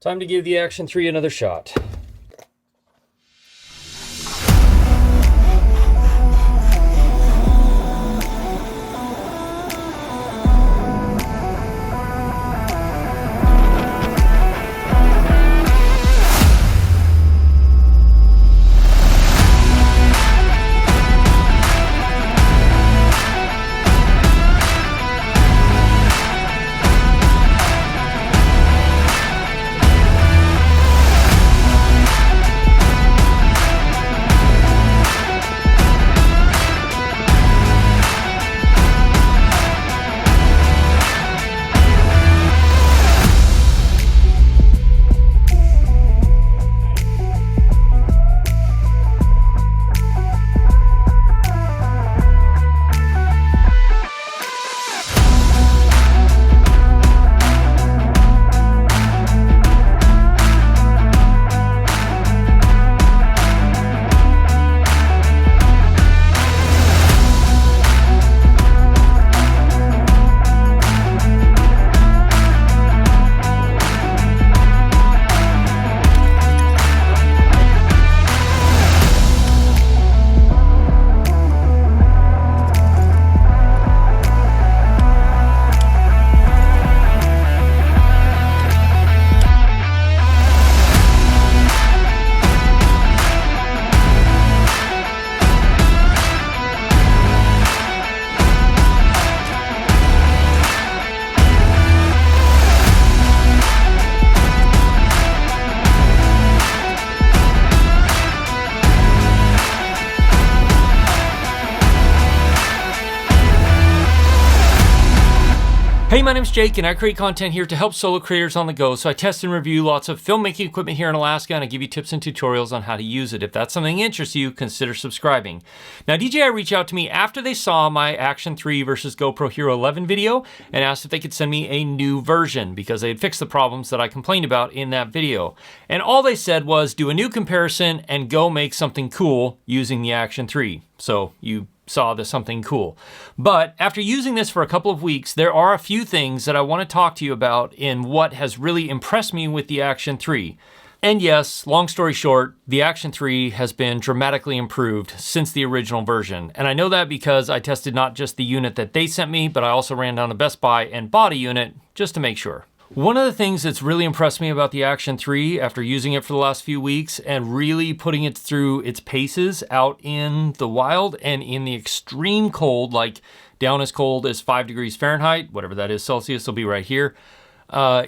Time to give the Action 3 another shot. Hey, my name's Jake and I create content here to help solo creators on the go. So I test and review lots of filmmaking equipment here in Alaska and I give you tips and tutorials on how to use it. If that's something that interests you, consider subscribing. Now, DJI reached out to me after they saw my Action 3 versus GoPro Hero 11 video and asked if they could send me a new version because they had fixed the problems that I complained about in that video. And all they said was do a new comparison and go make something cool using the Action 3. So you saw this something cool. But after using this for a couple of weeks, there are a few things that I want to talk to you about in what has really impressed me with the Action 3. And yes, long story short, the Action 3 has been dramatically improved since the original version. And I know that because I tested not just the unit that they sent me, but I also ran down to Best Buy and bought a unit just to make sure. One of the things that's really impressed me about the Action 3 after using it for the last few weeks and really putting it through its paces out in the wild and in the extreme cold, like down as cold as 5 degrees Fahrenheit, whatever that is Celsius, will be right here,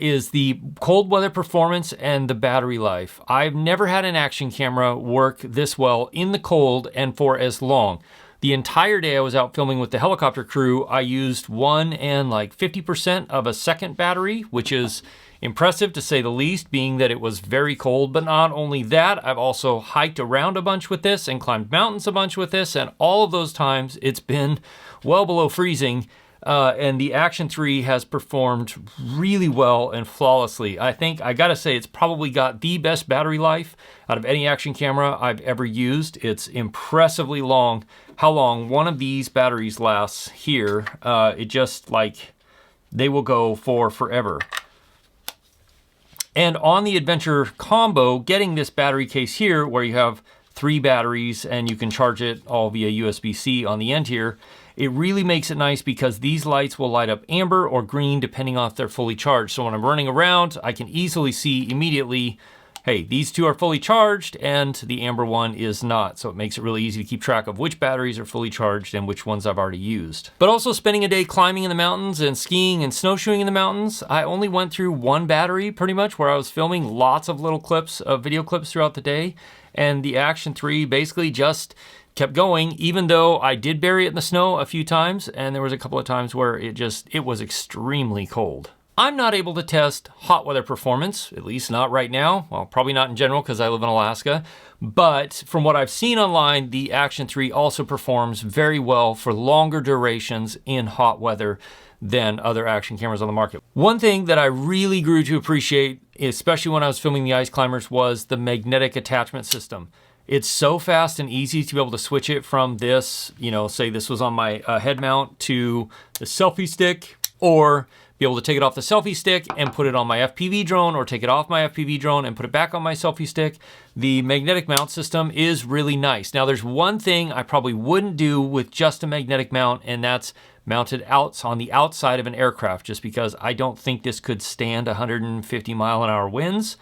is the cold weather performance and the battery life. I've never had an action camera work this well in the cold and for as long. The entire day I was out filming with the helicopter crew, I used 1 and like 50% of a second battery, which is impressive to say the least, being that it was very cold. But not only that, I've also hiked around a bunch with this and climbed mountains a bunch with this. And all of those times it's been well below freezing. And the Action 3 has performed really well and flawlessly. I think, I gotta say, it's probably got the best battery life out of any action camera I've ever used. It's impressively long. How long one of these batteries lasts here, it just like, they will go for forever. And on the Adventure combo, getting this battery case here where you have 3 batteries and you can charge it all via USB-C on the end here, it really makes it nice because these lights will light up amber or green depending on if they're fully charged. So when I'm running around, I can easily see immediately, hey, these two are fully charged and the amber one is not. So it makes it really easy to keep track of which batteries are fully charged and which ones I've already used. But also spending a day climbing in the mountains and skiing and snowshoeing in the mountains, I only went through 1 battery pretty much where I was filming lots of little clips, video clips throughout the day. And the Action 3 basically just kept going, even though I did bury it in the snow a few times, and there was a couple of times where it was extremely cold. I'm not able to test hot weather performance, at least not right now. Well, probably not in general because I live in Alaska. But from what I've seen online, the Action 3 also performs very well for longer durations in hot weather than other action cameras on the market. One thing that I really grew to appreciate, especially when I was filming the ice climbers, was the magnetic attachment system. It's so fast and easy to be able to switch it from this, say this was on my head mount, to the selfie stick, or be able to take it off the selfie stick and put it on my FPV drone, or take it off my FPV drone and put it back on my selfie stick. The magnetic mount system is really nice. Now there's one thing I probably wouldn't do with just a magnetic mount, and that's mounted out on the outside of an aircraft, just because I don't think this could stand 150-mile-an-hour winds.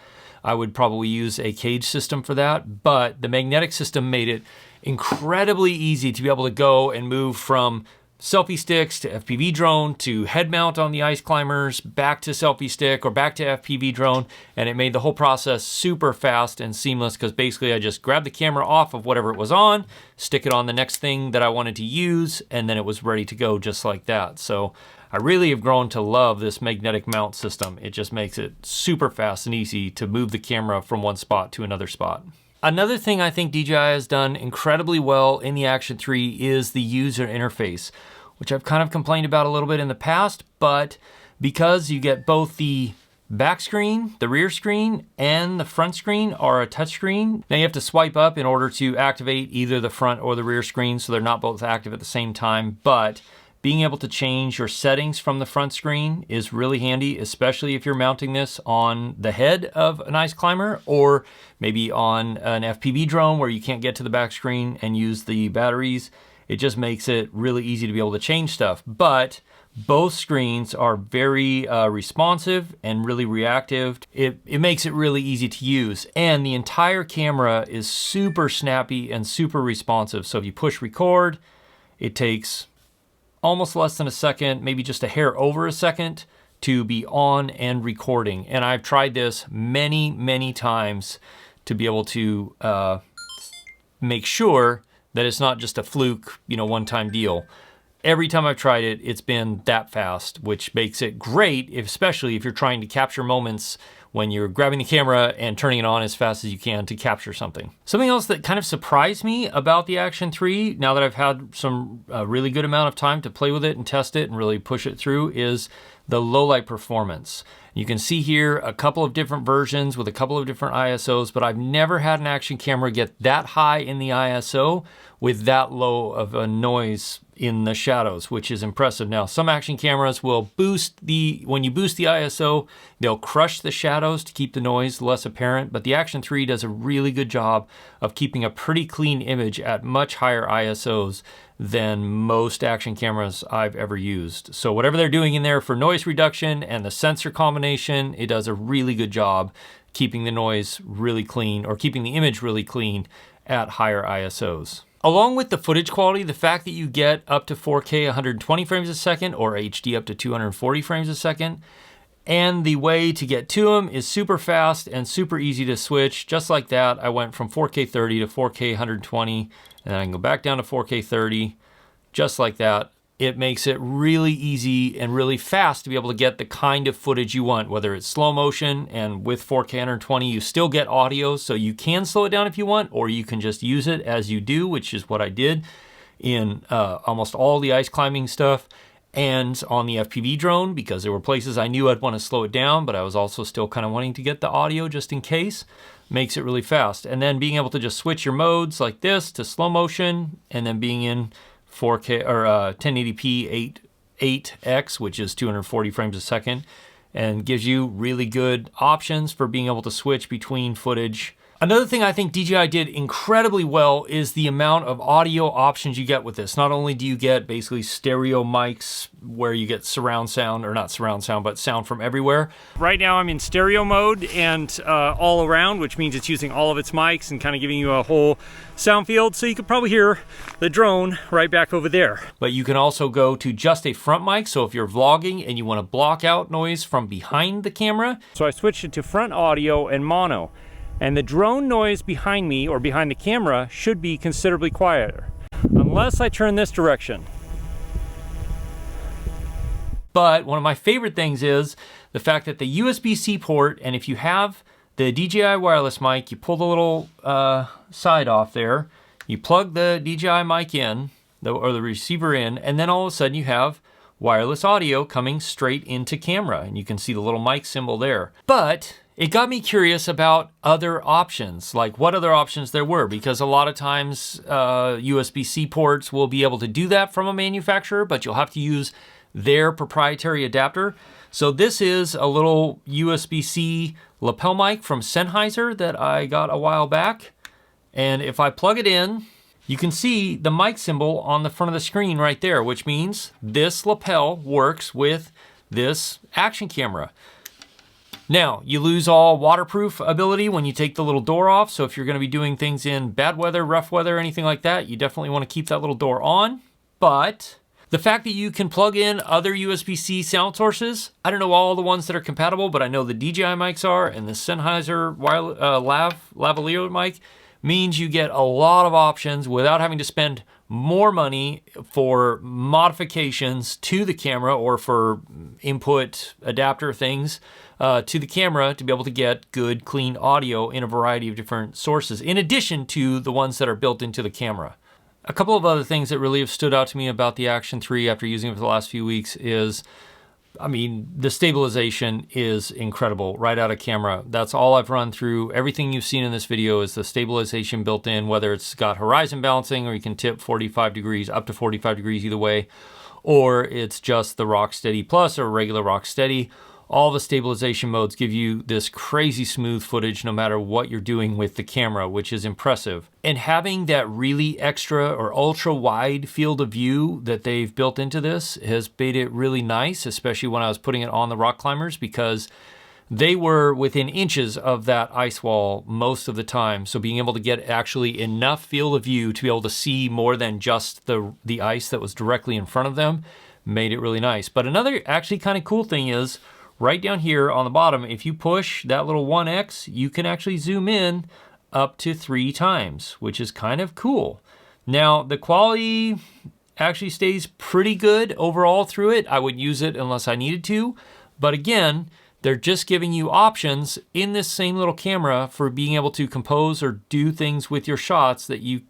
I would probably use a cage system for that, but the magnetic system made it incredibly easy to be able to go and move from selfie sticks to FPV drone to head mount on the ice climbers, back to selfie stick or back to FPV drone. And it made the whole process super fast and seamless, because basically I just grabbed the camera off of whatever it was on, stick it on the next thing that I wanted to use, and then it was ready to go just like that. So I really have grown to love this magnetic mount system. It just makes it super fast and easy to move the camera from one spot to another spot. Another thing I think DJI has done incredibly well in the Action 3 is the user interface, which I've kind of complained about a little bit in the past, but because you get both the back screen, the rear screen, and the front screen are a touch screen. Now you have to swipe up in order to activate either the front or the rear screen, so they're not both active at the same time, but being able to change your settings from the front screen is really handy, especially if you're mounting this on the head of an ice climber, or maybe on an FPV drone where you can't get to the back screen and use the batteries. It just makes it really easy to be able to change stuff. But both screens are very responsive and really reactive. It makes it really easy to use. And the entire camera is super snappy and super responsive. So if you push record, it takes almost less than a second, maybe just a hair over a second, to be on and recording. And I've tried this many, many times to be able to make sure that it's not just a fluke, one-time deal. Every time I've tried it, it's been that fast, which makes it great, especially if you're trying to capture moments when you're grabbing the camera and turning it on as fast as you can to capture something. Something else that kind of surprised me about the Action 3, now that I've had some really good amount of time to play with it and test it and really push it through, is the low light performance. You can see here a couple of different versions with a couple of different ISOs, but I've never had an action camera get that high in the ISO with that low of a noise in the shadows, which is impressive. Now, some action cameras will when you boost the ISO, they'll crush the shadows to keep the noise less apparent, but the Action 3 does a really good job of keeping a pretty clean image at much higher ISOs than most action cameras I've ever used. So whatever they're doing in there for noise reduction and the sensor combination, it does a really good job keeping the noise really clean, or keeping the image really clean at higher ISOs. Along with the footage quality, the fact that you get up to 4K 120 frames a second or HD up to 240 frames a second, and the way to get to them is super fast and super easy to switch. Just like that, I went from 4K 30 to 4K 120, and then I can go back down to 4K 30, just like that. It makes it really easy and really fast to be able to get the kind of footage you want, whether it's slow motion, and with 4K 120, you still get audio, so you can slow it down if you want, or you can just use it as you do, which is what I did in almost all the ice climbing stuff and on the FPV drone, because there were places I knew I'd want to slow it down, but I was also still kind of wanting to get the audio just in case. Makes it really fast. And then being able to just switch your modes like this to slow motion, and then being in 4K or 1080p 8x, which is 240 frames a second, and gives you really good options for being able to switch between footage. Another thing I think DJI did incredibly well is the amount of audio options you get with this. Not only do you get basically stereo mics where you get surround sound, or not surround sound, but sound from everywhere. Right now I'm in stereo mode and all around, which means it's using all of its mics and kind of giving you a whole sound field. So you could probably hear the drone right back over there. But you can also go to just a front mic. So if you're vlogging and you want to block out noise from behind the camera. So I switched it to front audio and mono. And the drone noise behind me, or behind the camera, should be considerably quieter, unless I turn this direction. But one of my favorite things is the fact that the USB-C port, and if you have the DJI wireless mic, you pull the little side off there, you plug the DJI mic in, or the receiver in, and then all of a sudden you have wireless audio coming straight into camera, and you can see the little mic symbol there. But it got me curious about other options, like what other options there were, because a lot of times USB-C ports will be able to do that from a manufacturer, but you'll have to use their proprietary adapter. So this is a little USB-C lapel mic from Sennheiser that I got a while back. And if I plug it in, you can see the mic symbol on the front of the screen right there, which means this lapel works with this action camera. Now, you lose all waterproof ability when you take the little door off. So if you're gonna be doing things in bad weather, rough weather, anything like that, you definitely wanna keep that little door on. But the fact that you can plug in other USB-C sound sources, I don't know all the ones that are compatible, but I know the DJI mics are, and the Sennheiser lavalier mic means you get a lot of options without having to spend more money for modifications to the camera or for input adapter things to the camera to be able to get good, clean audio in a variety of different sources, in addition to the ones that are built into the camera. A couple of other things that really have stood out to me about the Action 3 after using it for the last few weeks is, I mean, the stabilization is incredible right out of camera. That's all I've run through. Everything you've seen in this video is the stabilization built in, whether it's got horizon balancing or you can tip 45 degrees, up to 45 degrees either way, or it's just the Rocksteady Plus or regular Rocksteady. All the stabilization modes give you this crazy smooth footage no matter what you're doing with the camera, which is impressive. And having that really extra or ultra wide field of view that they've built into this has made it really nice, especially when I was putting it on the rock climbers, because they were within inches of that ice wall most of the time. So being able to get actually enough field of view to be able to see more than just the ice that was directly in front of them made it really nice. But another actually kind of cool thing is, right down here on the bottom, if you push that little 1X, you can actually zoom in up to 3 times, which is kind of cool. Now, the quality actually stays pretty good overall through it. I would use it unless I needed to. But again, they're just giving you options in this same little camera for being able to compose or do things with your shots that you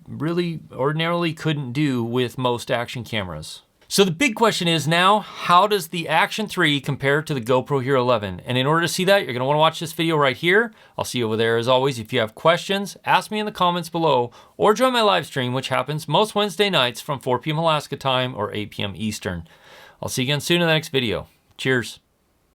really ordinarily couldn't do with most action cameras. So the big question is now, how does the Action 3 compare to the GoPro Hero 11? And in order to see that, you're gonna wanna watch this video right here. I'll see you over there as always. If you have questions, ask me in the comments below, or join my live stream, which happens most Wednesday nights from 4 p.m. Alaska time or 8 p.m. Eastern. I'll see you again soon in the next video. Cheers.